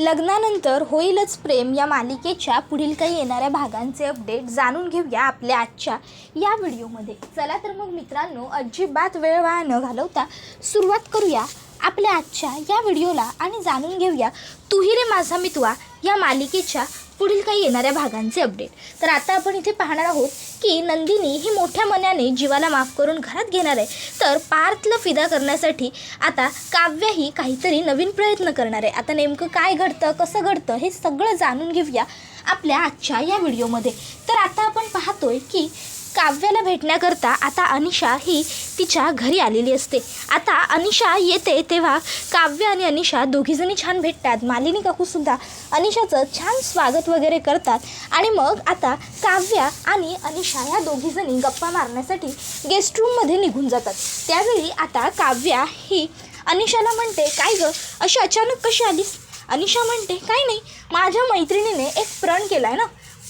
लग्नानंतर होईलच प्रेम या मालिकेच्या पुढील काही येणाऱ्या भागांचे अपडेट जाणून घेऊया आपल्या आजच्या या व्हिडिओमध्ये. चला तर मग मित्रांनो, अजिबात वेळ वाया न घालवता सुरुवात करूया आपल्या आजच्या या व्हिडिओला आणि जाणून घेऊया तू ही रे माझा मितवा या मालिकेच्या पुढील काही येणाऱ्या भागांचे अपडेट. तर आता आपण इथे पाहणार आहोत की नंदिनी ही मोठ्या मनाने जीवाला माफ करून घरात घेणार आहे, तर पार्थला फिदा करण्यासाठी आता काव्याही काहीतरी नवीन प्रयत्न करणार आहे. आता नेमकं काय घडतं, कसं घडतं हे सगळं जाणून घेऊया आपल्या आजच्या या व्हिडिओमध्ये. तर आता आपण पाहतोय की काव्याला भेटण्याकरता आता अनिशा ही तिच्या घरी आलेली असते. आता अनिशा येते तेव्हा काव्य आणि अनिशा दोघीजणी छान भेटतात. मालिनी काकूसुद्धा अनिशाचं छान स्वागत वगैरे करतात आणि मग आता काव्या आणि अनिशा ह्या दोघीजणी गप्पा मारण्यासाठी गेस्ट रूममध्ये निघून जातात. त्यावेळी आता काव्या ही अनिशाला म्हणते, काय गं अशी अचानक कशी आलीस? अनिशा म्हणते, काय नाही, माझ्या मैत्रिणीने एक प्रण केला आहे ना,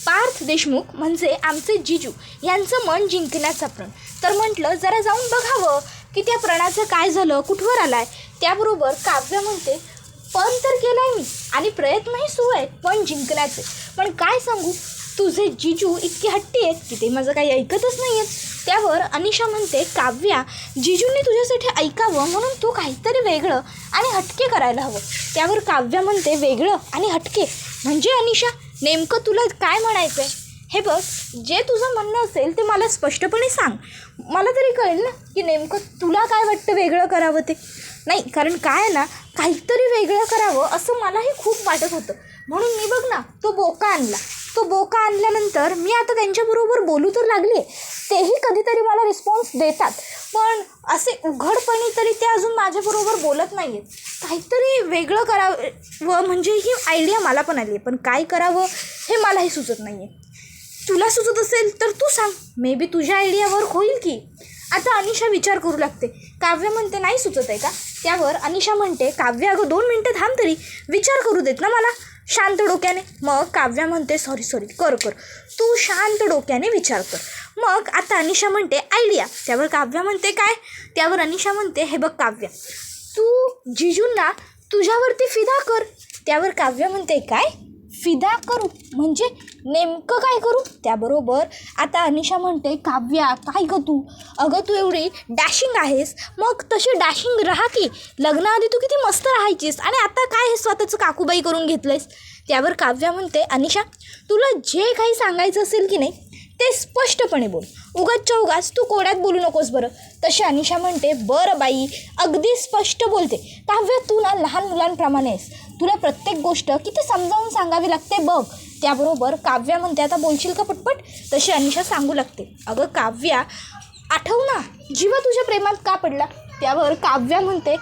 पार्थ देशमुख म्हणजे आमचे जिजू यांचं मन जिंकण्याचा प्रण. तर म्हटलं जरा जाऊन बघावं की त्या प्रणाचं काय झालं, कुठवर आलाय. त्याबरोबर काव्य म्हणते, पण तर केलाय मी आणि प्रयत्नही सुरू आहेत पण जिंकण्याचे. पण काय सांगू, तुझे जिजू इतके हट्टी आहेत की ते माझं काही ऐकतच नाही आहेत. त्यावर अनिशा म्हणते, काव्या जिजूंनी तुझ्यासाठी ऐकावं म्हणून तू काहीतरी वेगळं आणि हटके करायला हवं. त्यावर काव्या म्हणते, वेगळं आणि हटके म्हणजे? अनिशा नेमकं तुला काय म्हणायचं आहे? हे बघ, जे तुझं म्हणणं असेल ते मला स्पष्टपणे सांग, मला तरी कळेल ना की नेमकं तुला काय वाटतं वेगळं करावं ते. नाही, कारण काय ना, काहीतरी वेगळं करावं असं मलाही खूप वाटत होतं, म्हणून मी बघ ना तो बोका आणला. तो बोका आणल्यानंतर मी आता त्यांच्याबरोबर बोलू तर लागले, तेही कधीतरी मला रिस्पॉन्स देतात, पण असे उघडपणे तरी ते अजून माझ्याबरोबर बोलत नाही आहेत. काहीतरी वेगळं करावं म्हणजे ही आयडिया मला पण आली आहे, पण काय करावं हे मलाही सुचत नाही आहे. तुला सुचत असेल तर तू सांग, मे बी तुझ्या आयडियावर होईल की. आता अनिशा विचार करू लागते. काव्य म्हणते, नाही सुचत आहे का? त्यावर अनिशा म्हणते, काव्य अगं 2 मिनटं थांब, तरी विचार करू देत ना मला शांत डोक्याने. मग काव्या म्हणते, सॉरी कर तू शांत डोक्याने विचार कर. मग आता अनिशा म्हणते, आयडिया. त्यावर काव्या म्हणते, काय? त्यावर अनिशा म्हणते, हे बघ काव्या, तू जिजूंना तुझ्यावरती फिदा कर. त्यावर काव्य म्हणते, काय फिदा करू म्हणजे नेमकं काय करू? त्याबरोबर आता अनिशा म्हणते, काव्या काय गं तू, अगं तू एवढी डॅशिंग आहेस, मग तशी डॅशिंग राहा की. लग्नाआधी तू किती मस्त राहायचीस आणि आता काय हे स्वतःचं काकूबाई करून घेतलंयस. त्यावर काव्या म्हणते, अनिशा तुला जे काही सांगायचं असेल की नाही ते स्पष्टपणे बोल, उगाचच्या उगाच तू कोड्यात बोलू नकोस बरं. तशी अनिशा म्हणते, बरं बाई, अगदी स्पष्ट बोलते. काव्य तू ना लहान मुलांप्रमाणे आहेस, तुला प्रत्येक गोष्ट किती समजावून सांगावी लागते बघ. त्याबरोबर काव्या म्हणते, आता बोलशील का पटपट? तशी अनिशा सांगू लागते, अगं काव्या आठव ना, जीवा तुझ्या प्रेमात का पडला? त्यावर काव्या म्हणते,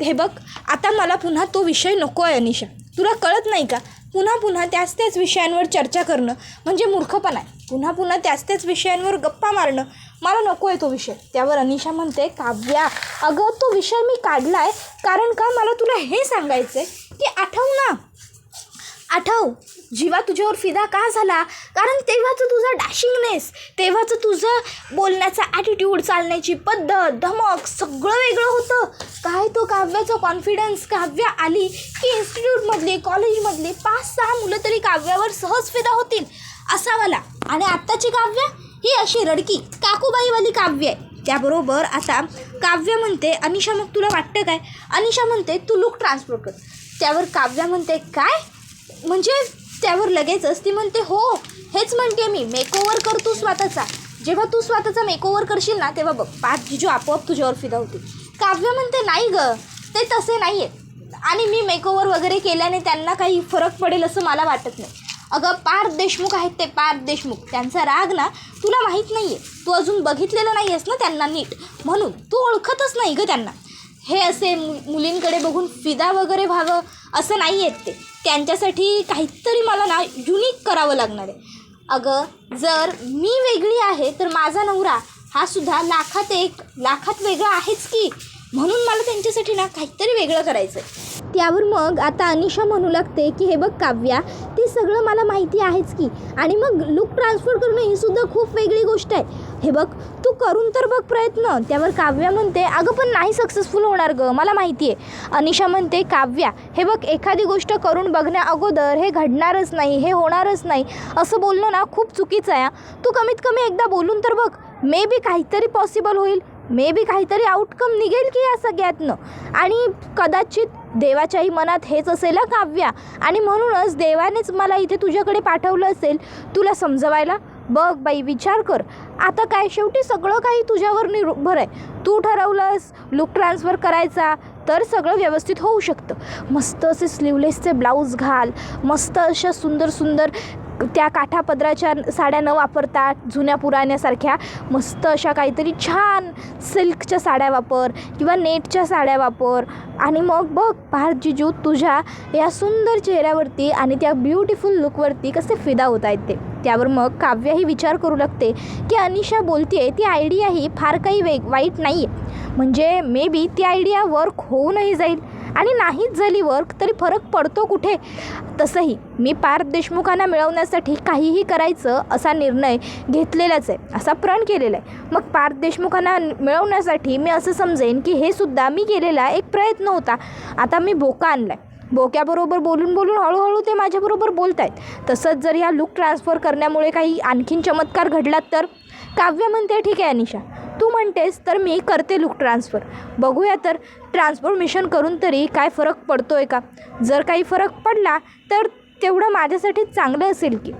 हे बघ, आता मला पुन्हा तो विषय नको आहे अनिशा, तुला कळत नाही का? पुन्हा त्याच विषयांवर चर्चा करणं म्हणजे मूर्खपणा आहे. पुन्हा त्याच विषयांवर गप्पा मारणं मला नको आहे तो विषय. त्यावर अनिशा म्हणते, काव्या अगं तो विषय मी काढला आहे कारण का मला तुला हे सांगायचं आहे की आठव जीवा तुझ्यावर फिदा का झाला, कारण तेव्हाचं तुझा डॅशिंगनेस, तेव्हाचं तुझं बोलण्याचा ॲटिट्यूड, चालण्याची पद्धत, धमक सगळं वेगळं होतं. काय तो काव्याचा कॉन्फिडन्स. काव्या आली की इन्स्टिट्यूटमधली, कॉलेजमधली 5-6 मुलं तरी काव्यावर सहज फिदा होतील असावाला. आणि आत्ताची काव्या ही अशी रडकी काकूबाईवाली काव्य आहे. त्याबरोबर आता काव्य म्हणते, अनिशा मग तुला वाटतं काय? अनिशा म्हणते, तू लुक ट्रान्सफर कर. त्यावर काव्या म्हणते, काय म्हणजे? त्यावर लगेचच ती म्हणते, हो हेच म्हणते मी, मेकओव्हर कर तू स्वतःचा. जेव्हा तू स्वतःचा मेकओव्हर करशील ना तेव्हा बघ पाच जिजू आपोआप तुझ्यावर फिदा होतील. काव्य म्हणते, नाही गं ते तसे नाही आहे आणि मी मेकओव्हर वगैरे केल्याने त्यांना काही फरक पडेल असं मला वाटत नाही. अगं पार्थ देशमुख आहेत ते, पार्थ देशमुख, त्यांचा राग ना तुला माहीत नाही आहे, तू अजून बघितलेलं नाही आहेस ना त्यांना नीट, म्हणून तू ओळखतच नाही गं त्यांना. हे असे मुलींकडे बघून फिदा वगैरे व्हावं असं नाही आहेत ते, त्यांच्यासाठी काहीतरी मला ना युनिक करावं लागणार आहे. अगं जर मी वेगळी आहे तर माझा नवरा हा सुद्धा लाखात वेगळा आहेच की, म्हणून मला त्यांच्यासाठी ना काहीतरी वेगळं करायचं आहे. त्यावर मग आता अनिशा म्हणू लागते की हे बघ काव्या, ते सगळं मला माहिती आहेच की, आणि मग लुक ट्रान्सफर करणं ही सुद्धा खूप वेगळी गोष्ट आहे. हे बघ तू करून तर बघ प्रयत्न. त्यावर काव्या म्हणते अगं पण नाही सक्सेसफुल होणार गं, मला माहिती आहे. अनिशा म्हणते काव्या हे बघ, एखादी गोष्ट करून बघण्या अगोदर हे घडणारच नाही, हे होणारच नाही असं बोलणं ना खूप चुकीचं आहे. तू कमीत कमी एकदा बोलून तर बघ, मे बी काहीतरी पॉसिबल होईल, मे बी काहीतरी आउटकम निघेल की या सगळ्यातनं. आणि कदाचित देवाच्याही मनात हेच असेल काव्या, आणि म्हणूनच देवानेच मला इथे तुझ्याकडे पाठवलं असेल तुला समजवायला. बघ बाई, विचार कर. आता काय, शेवटी सगळं काही तुझ्यावर निर्भर आहे. तू ठरवलंस लुक ट्रान्सफर करायचा तर सगळं व्यवस्थित होऊ शकतं. मस्त असे स्लीवलेसचे ब्लाऊज घाल, मस्त अशा सुंदर सुंदर त्या काठापदराच्या साड्या न वापरता जुन्या पुराण्यासारख्या मस्त अशा काहीतरी छान सिल्कच्या साड्या वापर किंवा नेटच्या साड्या वापर. आणि मग बघ पार्थ जिजू तुझ्या या सुंदर चेहऱ्यावरती आणि त्या ब्युटिफुल लुकवरती कसे फिदा होत आहेत ते. त्यावर मग काव्याही विचार करू लागते की अनिशा बोलते ती आयडिया ही फार काही वाईट नाही आहे. म्हणजे मे बी ती आयडिया वर्क होऊनही जाईल, आणि नाहीच झाली वर्क तरी फरक पडतो कुठे. तसंही मी पार्थ देशमुखांना मिळवण्यासाठी काहीही करायचं असा निर्णय घेतलेलाच आहे, असा प्रण केलेला आहे. मग पार्थ देशमुखांना मिळवण्यासाठी मी असं समजेन की हे सुद्धा मी केलेला एक प्रयत्न होता. आता मी बोका आणला आहे, बोक्याबरोबर बोलून बोलून हळूहळू ते माझ्याबरोबर बोलत आहेत. तसंच जर या लुक ट्रान्सफर करण्यामुळे काही आणखीन चमत्कार घडलात तर. काव्य म्हणते ठीक आहे अनिशा, तू म्हणतेस तर मी करते लुक ट्रान्सफर. बघूया तर ट्रान्सफॉर्मेशन करून तरी काय फरक पडतो आहे का. जर काही फरक पडला तर तेवढं माझ्यासाठी चांगलं असेल की.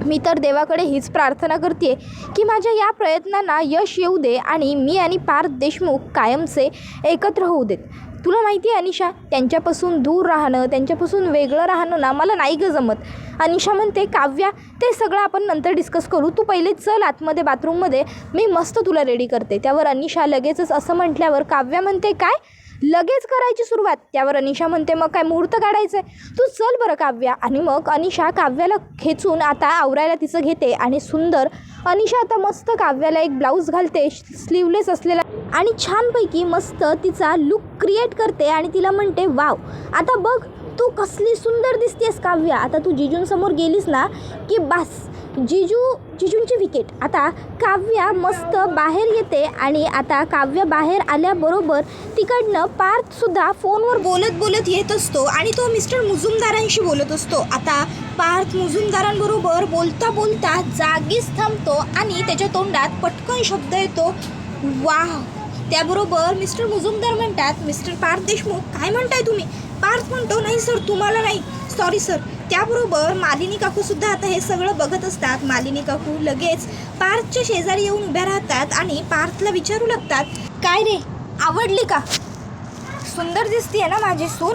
मी तर देवाकडे हीच प्रार्थना करते की माझ्या या प्रयत्नांना यश येऊ दे आणि मी आणि पार्थ देशमुख कायमचे एकत्र होऊ देत. तुला माहिती आहे अनिशा, त्यांच्यापासून दूर राहणं, त्यांच्यापासून वेगळं राहणं ना मला नाही गं जमत. अनिशा म्हणते काव्या ते सगळं आपण नंतर डिस्कस करू, तू पहिले चल आतमध्ये बाथरूममध्ये, मी मस्त तुला रेडी करते. त्यावर अनिशा लगेचच असं म्हटल्यावर काव्या म्हणते काय लगेच करायची सुरुवात. त्यावर अनिशा म्हणते मग काय मुहूर्त काढायचं आहे, तू चल बरं काव्या. आणि मग अनिशा काव्याला खेचून आता आवरायला तिचं घेते आणि सुंदर अनिशा आता मस्त काव्याला एक ब्लाऊज घालते स्लीवलेस असलेला आणि छानपैकी मस्त तिचा लुक क्रिएट करते आणि तिला म्हणते वाव, आता बघ तू कसली सुंदर दिसतेस काव्या. आता तू जिजूंसमोर गेलीस ना की बस जिजूंची विकेट. आता काव्या मस्त बाहेर येते आणि आता काव्य बाहेर आल्याबरोबर तिकडनं पार्थसुद्धा फोनवर बोलत येत असतो आणि तो मिस्टर मुजुमदारांशी बोलत असतो. आता पार्थ मुजुमदारांबरोबर बोलता बोलता जागीच थांबतो आणि त्याच्या तोंडात पटकन शब्द येतो वाह. त्याबरोबर मिस्टर मुजुमदार म्हणतात मिस्टर पार्थ देशमुख काय म्हणताय तुम्ही. पार्थ म्हणतो नाही सर तुम्हाला नाही, सॉरी सर. त्याबरोबर मालिनी काकूसुद्धा आता हे सगळं बघत असतात. मालिनी काकू लगेच पार्थच्या शेजारी येऊन उभ्या राहतात आणि पार्थला विचारू लागतात काय रे आवडली का, सुंदर दिसतीये ना माझी सून.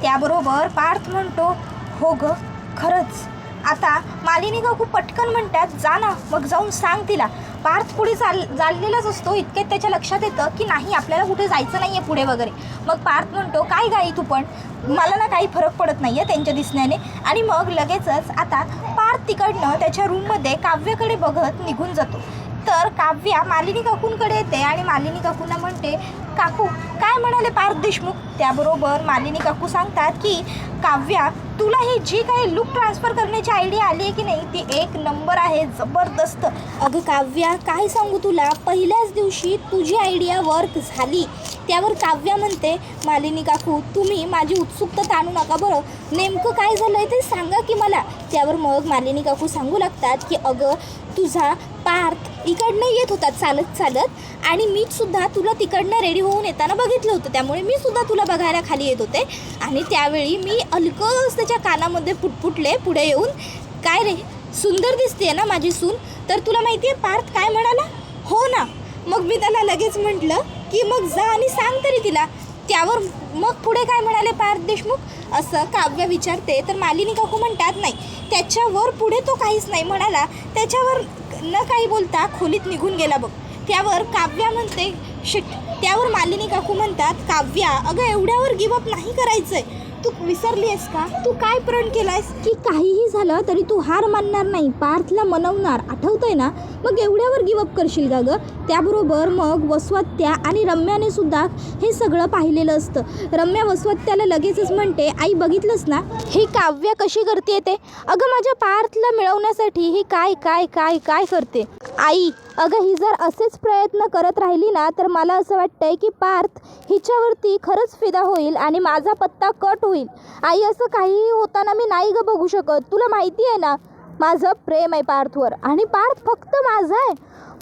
त्याबरोबर पार्थ म्हणतो हो ग खरंच. आता मालिनी काकू पटकन म्हणतात जा ना मग जाऊन सांग तिला. पार्थ पुढे चाललेलाच असतो, इतक्यात त्याच्या लक्षात येतं की नाही आपल्याला कुठे जायचं नाही आहे पुढे वगैरे. मग पार्थ म्हणतो काय गाई तू पण, मला ना काही फरक पडत नाही आहे त्यांच्या दिसण्याने. आणि मग लगेचच आता पार्थ तिकडनं त्याच्या रूममध्ये काव्याकडे बघत निघून जातो. तर काव्या मालिनी काकूंकडे येते आणि मालिनी काकूंना म्हणते काकू काय म्हणाले पार्थ देशमुख. त्याबरोबर मालिनी काकू सांगतात की काव्या तुला ही जी काही लुक ट्रान्सफर करण्याची आयडिया आली आहे की नाही ती एक नंबर आहे, जबरदस्त. अगं काव्या काय सांगू तुला, पहिल्याच दिवशी तुझी आयडिया वर्क झाली. त्यावर काव्या म्हणते मालिनी काकू तुम्ही माझी उत्सुकता ताणू नका बरं, नेमकं काय झालं आहे ते सांगा की मला. त्यावर मग मालिनी काकू सांगू लागतात की अगं तुझा पार्थ इकडनं येत होता चालत चालत आणि मीसुद्धा तुला तिकडनं रेडी होऊन येताना बघितलं होतं, त्यामुळे मी सुद्धा तुला बघायला खाली येत होते. आणि त्यावेळी मी अलगद त्याच्या कानामध्ये पुटपुटले पुढे येऊन काय रे सुंदर दिसते ना माझी सून. तर तुला माहिती आहे पार्थ काय म्हणाला, हो ना. मग मी त्याला लगेच म्हटलं की मग जा आणि सांग तरी तिला. त्यावर मग पुढे काय म्हणाले पार्थ देशमुख असं काव्य विचारते. तर मालिनी काकू म्हणतात नाही त्याच्यावर पुढे तो काहीच नाही म्हणाला, त्याच्यावर न काही बोलता खोलीत निघून गेला बघ. त्यावर काव्या म्हणते शिट. त्यावर मालिनी काकू म्हणतात काव्या अगं एवढ्यावर गिवअप नाही करायचं आहे, तू विसरली आहेस का? तू काय प्रण केलायस की काहीही झालं तरी तू हार मानणार नाही, पार्थला मनवणार, आठवतंय ना? मग एवढ्यावर गिवअप करशील का गं? त्याबरोबर मग वसवत्या आणि रम्याने सुद्धा हे सगळं पाहिलेलं असतं. रम्या वसवत्याला लगेचच म्हणते, आई बघितलंस ना ही काव्या कशी करते ते? अगं माझ्या पार्थला मिळवण्यासाठी ही काय काय काय काय करते. आई अगं ही जर असेच प्रयत्न करत राहिली ना तर मला असं वाटतंय की पार्थ हिच्यावरती खरंच फिदा होईल आणि माझा पत्ता कट होईल. आई असं काहीही होताना मी नाही गं बघू शकत. तुला माहिती आहे ना माझं प्रेम आहे पार्थवर आणि पार्थ फक्त माझा आहे,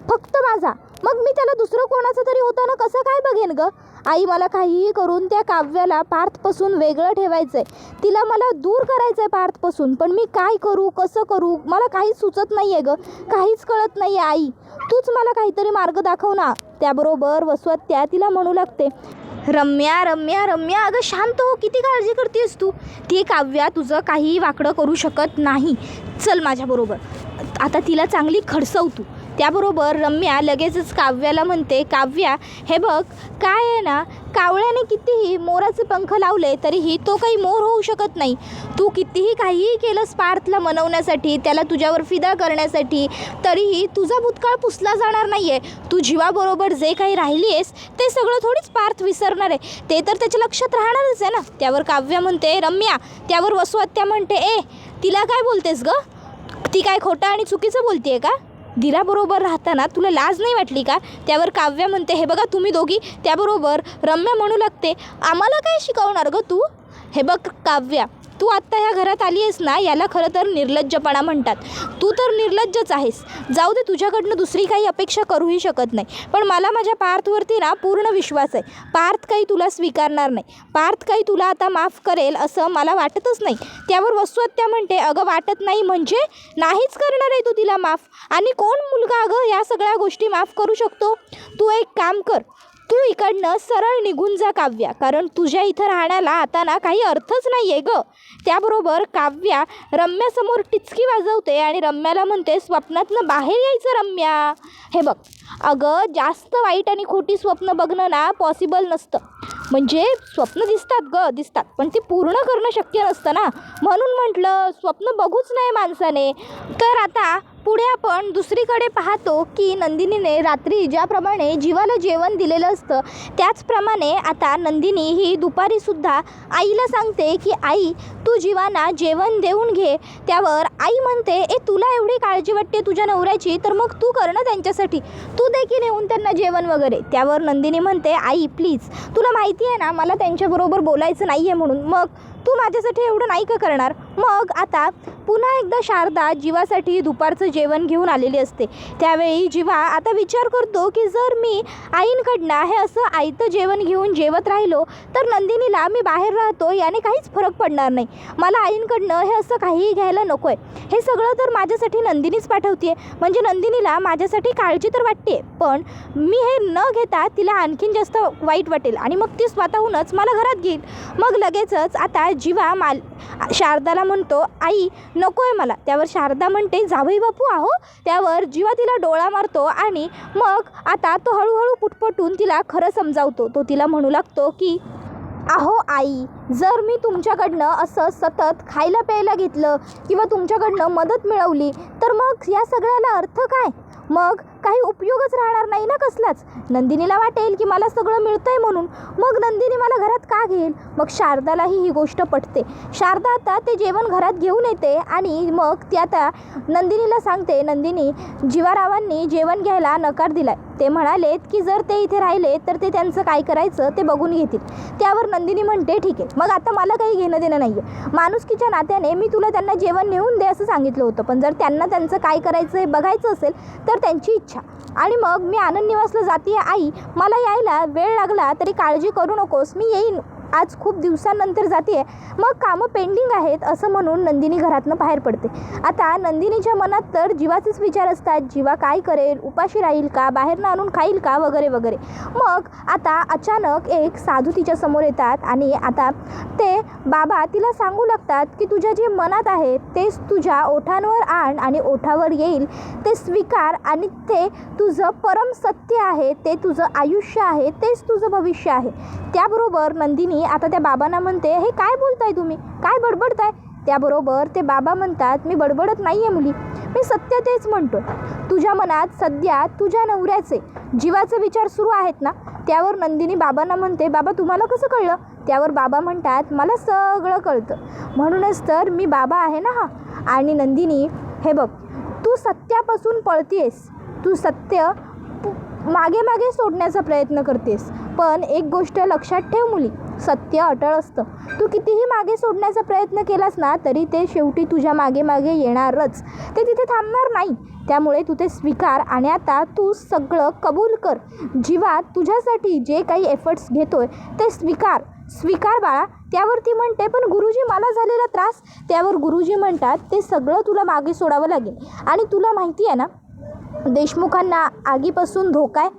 फक्त माझा. मग मी त्याला दुसरं कोणाचं तरी होताना कसं काय बघेन गं? आई मला काहीही करून त्या काव्याला पार्थपासून वेगळं ठेवायचं आहे, तिला मला दूर करायचं आहे पार्थपासून. पण मी काय करू, कसं करू मला काहीच सुचत नाही आहे गं, काहीच कळत नाही आहे. आई तूच मला काहीतरी मार्ग दाखव ना. त्याबरोबर वसवत्या तिला म्हणू लागते, रम्या रम्या रम्या अगं शांत हो, किती काळजी करतेस तू? ती काव्या तुझं काहीही वाकडं करू शकत नाही, चल माझ्याबरोबर. आता तिला चांगली खडसव तू. त्याबरोबर रम्या लगेचच काव्याला म्हणते, काव्या हे बघ काय आहे ना, कावळ्याने कितीही मोराचे पंख लावले तरीही तो काही मोर होऊ शकत नाही. तू कितीही काहीही केलंस पार्थला मनवण्यासाठी, त्याला तुझ्यावर फिदा करण्यासाठी, तरीही तुझा भूतकाळ पुसला जाणार नाही आहे. तू जीवाबरोबर जे काही राहिली आहेस ते सगळं थोडीच पार्थ विसरणार आहे, ते तर त्याच्या लक्षात राहणारच आहे ना. त्यावर काव्या म्हणते रम्या, त्यावर वसवत्या म्हणते, ए तिला काय बोलतेस गं? ती काय खोटं आणि चुकीचं बोलते का? धीराबरोबर राहताना तुला लाज नाही वाटली का? त्यावर काव्या म्हणते, हे बघा तुम्ही दोघी. त्याबरोबर रम्या म्हणू लागते, आम्हाला काय शिकवणार गं तू? हे बघ काव्या, तू आत्ता ह्या घरात आली आहेस ना, याला खरं तर निर्लज्जपणा म्हणतात. तू तर निर्लज्जच आहेस. जाऊ दे, तुझ्याकडनं दुसरी काही अपेक्षा करूही शकत नाही, पण मला माझ्या पार्थवरती ना पूर्ण विश्वास आहे. पार्थ काही तुला स्वीकारणार नाही, पार्थ काही तुला आता माफ करेल असं मला वाटतच नाही. त्यावर वसवत्या म्हणते, अगं वाटत नाही म्हणजे नाहीच करणार आहे तू तिला माफ? आणि कोण मुलगा अगं या सगळ्या गोष्टी माफ करू शकतो? तू एक काम कर, तू इकडनं सरळ निघून जा काव्या, कारण तुझ्या इथं राहण्याला आता ना काही अर्थच नाही आहे गं. त्याबरोबर काव्या रम्यासमोर टिचकी वाजवते आणि रम्याला म्हणते, स्वप्नातनं बाहेर यायचं रम्या. हे बघ अगं जास्त वाईट आणि खोटी स्वप्न बघणं ना पॉसिबल नसतं. म्हणजे स्वप्न दिसतात गं दिसतात, पण ती पूर्ण करणं शक्य नसतं ना, म्हणून म्हटलं स्वप्न बघूच नाही माणसाने. तर आता पुढे आपण दुसरीकडे पाहतो की नंदिनीने रात्री ज्याप्रमाणे जीवाला जेवण दिलेलं असतं त्याचप्रमाणे आता नंदिनी ही दुपारीसुद्धा आईला सांगते की आई तू जीवाना जेवण देऊन घे. त्यावर आई म्हणते, ए तुला एवढी काळजी वाटते तुझ्या नवऱ्याची तर मग तू कर ना त्यांच्यासाठी, तू दे की नेऊन त्यांना जेवण वगैरे. त्यावर नंदिनी म्हणते, आई प्लीज, तुला माहिती आहे ना मला त्यांच्याबरोबर बोलायचं नाही आहे म्हणून, मग तू माझ्यासाठी एवढं नाही का करणार? मग आता पुन्हा एकदा शारदा जीवासाठी दुपारचं जेवण घेऊन आलेली असते. त्यावेळी जीवा आता विचार करतो की जर मी आईंकडनं हे असं आईतं जेवण घेऊन जेवत राहिलो तर नंदिनीला मी बाहेर राहतो याने काहीच फरक पडणार नाही, मला आईंकडनं हे असं काहीही घ्यायला नको आहे. हे सगळं तर माझ्यासाठी नंदिनीच पाठवते, म्हणजे नंदिनीला माझ्यासाठी काळजी तर वाटते, पण मी हे न घेता तिला आणखीन जास्त वाईट वाटेल आणि मग ती स्वतःहूनच मला घरात घेईल. मग लगेचच आता जीवा शारदाला म्हणतो, आई नको आहे मला. त्यावर शारदा म्हणते, जावई बापू आहो. त्यावर जीवा तिला डोळा मारतो आणि मग आता तो हळूहळू पुटपुटून तिला खरं समजावतो. तो तिला म्हणू लागतो की अहो आई, जर मी तुमच्याकडनं असं सतत खायला प्यायला घेतलं किंवा तुमच्याकडनं मदत मिळवली तर मग या सगळ्याला अर्थ काय? मग काही उपयोगच राहणार नाही ना कसलाच. नंदिनीला वाटेल की मला सगळं मिळतंय म्हणून, मग नंदिनी मला घरात का घेईल? मग शारदालाही ही गोष्ट पटते. शारदा आता ते जेवण घरात घेऊन येते आणि मग ती आता नंदिनीला सांगते, नंदिनी जीवारावांनी जेवण घ्यायला नकार दिलाय, ते म्हणालेत की जर ते इथे राहिले तर ते त्यांचं काय करायचं ते बघून घेतील. त्यावर नंदिनी म्हणते, ठीक आहे, मग आता मला काही घेणं देणं नाही आहे, माणुसकीच्या नात्याने मी तुला त्यांना जेवण नेऊन दे असं सांगितलं होतं, पण जर त्यांना त्यांचं काय करायचं हे बघायचं असेल तर त्यांची इच्छा. आणि मग मी आनंद निवासला जाते आई, मला यायला वेळ लागला तरी काळजी करू नकोस, मी येईन, आज खूप दिवसांनंतर जाते, मग कामं पेंडिंग आहेत असं म्हणून नंदिनी घरातनं बाहेर पडते. आता नंदिनीच्या मनात तर जीवाचेच विचार असतात, जीवा काय करेल, उपाशी राहील का, बाहेरनं आणून खाईल का वगैरे वगैरे. मग आता अचानक एक साधू तिच्या समोर येतात आणि आता ते बाबा तिला सांगू लागतात की तुझ्या जे मनात आहे तेच तुझ्या ओठांवर आण आणि ओठावर येईल ते स्वीकार, आणि ते तुझं परम सत्य आहे, ते तुझं आयुष्य आहे, तेच तुझं भविष्य आहे. त्याबरोबर नंदिनी नंदिनी आता त्या बाबांना म्हणते, हे काय बोलताय तुम्ही, काय बडबडताय? त्याबरोबर ते बाबा म्हणतात, मी बडबडत नाही आहे मुली, मी सत्य तेच म्हणतो. तुझ्या मनात सध्या तुझ्या नवऱ्याचे जीवाचे विचार सुरू आहेत ना? त्यावर नंदिनी बाबांना म्हणते, बाबा तुम्हाला कसं कळलं? त्यावर बाबा म्हणतात, मला सगळं कळतं, म्हणूनच तर मी बाबा आहे ना हा. आणि नंदिनी, हे बघ, तू सत्यापासून पळतेस, तू सत्य मागे मागे सोडण्याचा प्रयत्न करतेस, पण एक गोष्ट लक्षात ठेव मुली, सत्य अटळ असतं. तू कितीही मागे सोडण्याचा प्रयत्न केलास ना तरी ते शेवटी तुझ्या मागे मागे येणारच, ते तिथे थांबणार नाही. त्यामुळे तू ते स्वीकार आणि आता तू सगळं कबूल कर. जीवा तुझ्यासाठी जे काही एफर्ट्स घेतोय ते स्वीकार बाळा. त्यावरती म्हणते, पण गुरुजी मला झालेला त्रास? त्यावर गुरुजी म्हणतात, ते सगळं तुला मागे सोडावं लागेल. आणि तुला माहिती आहे ना, देशमुखांना आगीपासून धोका आहे,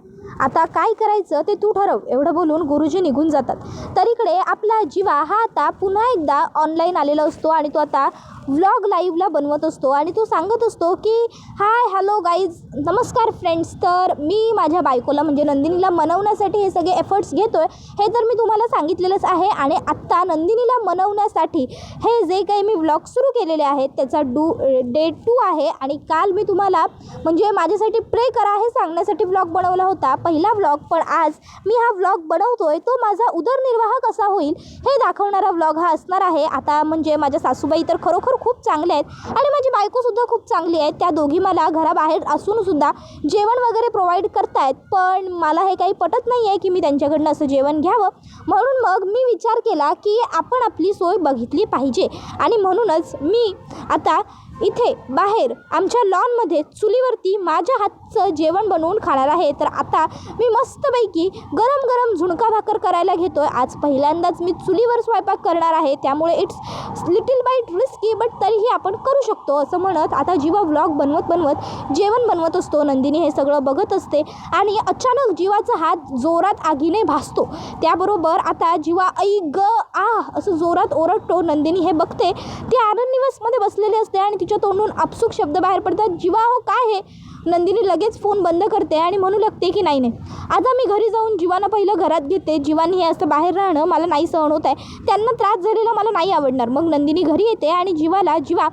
आता काय करायचं ते तू ठरव. एवढं बोलून गुरुजी निघून जातात. तर इकडे आपला जीवा हा आता पुन्हा एकदा ऑनलाईन आलेला असतो आणि तो आता व्लॉग लाईव्हला बनवत असतो आणि तो सांगत असतो की हाय हॅलो गाईज, नमस्कार फ्रेंड्स. तर मी माझ्या बायकोला म्हणजे नंदिनीला मनवण्यासाठी हे सगळे एफर्ट्स घेतो आहे, हे तर मी तुम्हाला सांगितलेलंच आहे. आणि आत्ता नंदिनीला मनवण्यासाठी हे जे काही मी व्लॉग सुरू केलेले आहेत त्याचा डे 2 आहे. आणि काल मी तुम्हाला म्हणजे माझ्यासाठी प्रे करा हे सांगण्यासाठी व्लॉग बनवला होता, पहिला व्लॉग. पण आज मी हा व्लॉग बनवतोय तो माझा उदरनिर्वाह कसा होईल हे दाखवणारा व्लॉग हा असणार आहे. आता म्हणजे माझ्या सासूबाई तर खरोखर खूप चांगले आहेत आणि माझी बायकोसुद्धा खूप चांगली आहे. त्या दोघी मला घराबाहेर असूनसुद्धा जेवण वगैरे प्रोव्हाइड करतायत, पण मला हे काही पटत नाही आहे की मी त्यांच्याकडनं असं जेवण घ्यावं. म्हणून मग मी विचार केला की आपण आपली सोय बघितली पाहिजे आणि म्हणूनच मी आता इथे बाहेर आमच्या लॉनमध्ये चुलीवरती माझ्या हातचं जेवण बनवून खाणार आहे. तर आता मी मस्तपैकी गरम गरम झुणका भाकर करायला घेतो आहे. आज पहिल्यांदाच मी चुलीवर स्वयंपाक करणार आहे, त्यामुळे it's little bit risky, but तरीही आपण करू शकतो असं म्हणत आता जीवा व्लॉग बनवत जेवण बनवत असतो. नंदिनी हे सगळं बघत असते आणि अचानक जीवाचा हात जोरात आगीने भासतो. त्याबरोबर आता जीवा ऐ ग आ असं जोरात ओरडतो. नंदिनी हे बघते, ती आनंदनिवासमध्ये बसलेली असते आणि तिच्या तोंडून अपसूक शब्द बाहेर पडतात, जीवा हो काय हे? नंदिनी लगेच फोन बंद करते आणि म्हणू लागते की नाही आता मी घरी जाऊन जीवाना पहिलं घरात घेते. जीवानी हे असं बाहेर राहणं मला नाही सहन होत आहे, त्यांना त्रास झालेला मला नाही आवडणार. मग नंदिनी घरी येते आणि जीवा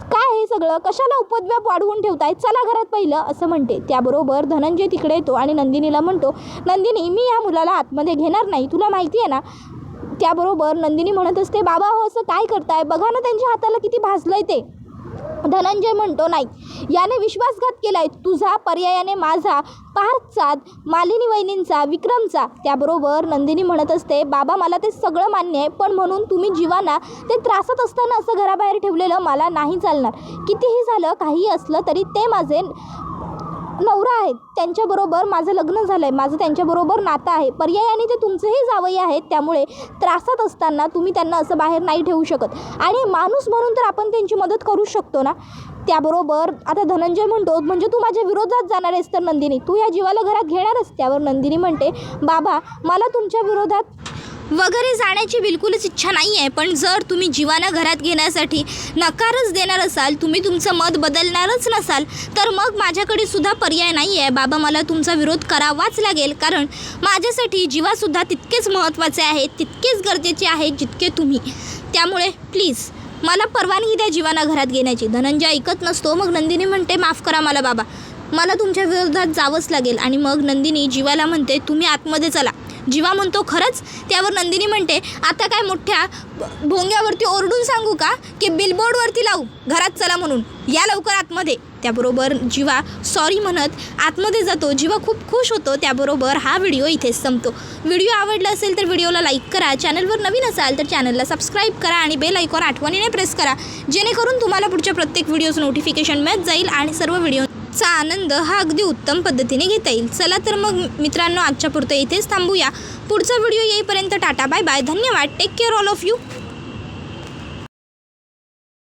काय हे सगळं कशाला उपद्व्याप वाढवून ठेवताय, चला घरात पहिलं असं म्हणते. त्याबरोबर धनंजय तिकडे येतो आणि नंदिनीला म्हणतो, नंदिनी मी या मुलाला आतमध्ये घेणार नाही, तुला माहिती आहे ना. त्याबरोबर नंदिनी म्हणत असते, बाबा हो असं काय करताय, बघा ना त्यांच्या हाताला किती भाजलंय ते. धनंजय म्हणतो, नाही याने विश्वासघात केला आहे तुझा, पर्यायाने माझा, पार्थचा, मालिनी वहिनींचा, विक्रमचा. त्याबरोबर नंदिनी म्हणत असते, बाबा मला ते सगळं मान्य आहे, पण म्हणून तुम्ही जीवाना ते त्रासात असताना असं घराबाहेर ठेवलेलं मला नाही चालणार. कितीही झालं काहीही असलं तरी ते माझे नवरा आहेत, त्यांच्याबरोबर माझं लग्न झालं आहे, माझं त्यांच्याबरोबर नातं आहे, पर्यायाने ते तुमचेही जावई आहेत, त्यामुळे त्रासात असताना तुम्ही त्यांना असं बाहेर नाही ठेवू शकत आणि माणूस म्हणून तर आपण त्यांची मदत करू शकतो ना. त्याबरोबर आता धनंजय म्हणतो, म्हणजे तू माझ्या विरोधात जाणार आहेस तर नंदिनी तू या जीवाला घरात घेणारच. त्यावर नंदिनी म्हणते, बाबा मला तुमच्या विरोधात वगैरे जाण्याची बिलकुलच इच्छा नाही आहे, पण जर तुम्ही जीवाना घरात घेण्यासाठी नकारच देणार असाल, तुम्ही तुमचं मत बदलणारच नसाल, तर मग माझ्याकडे सुद्धा पर्याय नाही आहे. बाबा मला तुमचा विरोध करावाच लागेल, कारण माझ्यासाठी जीवासुद्धा तितकेच महत्त्वाचे आहे, तितकेच गरजेचे आहे जितके तुम्ही. त्यामुळे प्लीज मला परवानगी द्या जीवाना घरात घेण्याची. धनंजय ऐकत नसतो. मग नंदिनी म्हणते, माफ करा मला बाबा, मला तुमच्या विरोधात जावंच लागेल. आणि मग नंदिनी जीवाला म्हणते, तुम्ही आतमध्ये चला. जीवा म्हणतो, खरंच? त्यावर नंदिनी म्हणते, आता काय मोठ्या भोंग्यावरती ओरडून सांगू का की बिलबोर्डवरती लावू घरात चला म्हणून, या लवकर आतमध्ये. त्याबरोबर जीवा सॉरी म्हणत आतमध्ये जातो. जीवा खूप खुश होतो. त्याबरोबर हा व्हिडिओ इथेच संपतो. व्हिडिओ आवडला असेल तर व्हिडिओला लाईक करा, चॅनलवर नवीन असाल तर चॅनलला सबस्क्राईब करा आणि बेल आयकॉन आठवणीने प्रेस करा, जेणेकरून तुम्हाला पुढच्या प्रत्येक व्हिडिओचं नोटिफिकेशन मिळत जाईल आणि सर्व व्हिडिओचा आनंद हा अगदी उत्तम पद्धतीने घेता येईल. चला तर मग मित्रांनो, आजच्या पुरतं इथेच थांबूया. पुढचा व्हिडिओ येईपर्यंत टाटा बाय बाय, धन्यवाद, take care all of you.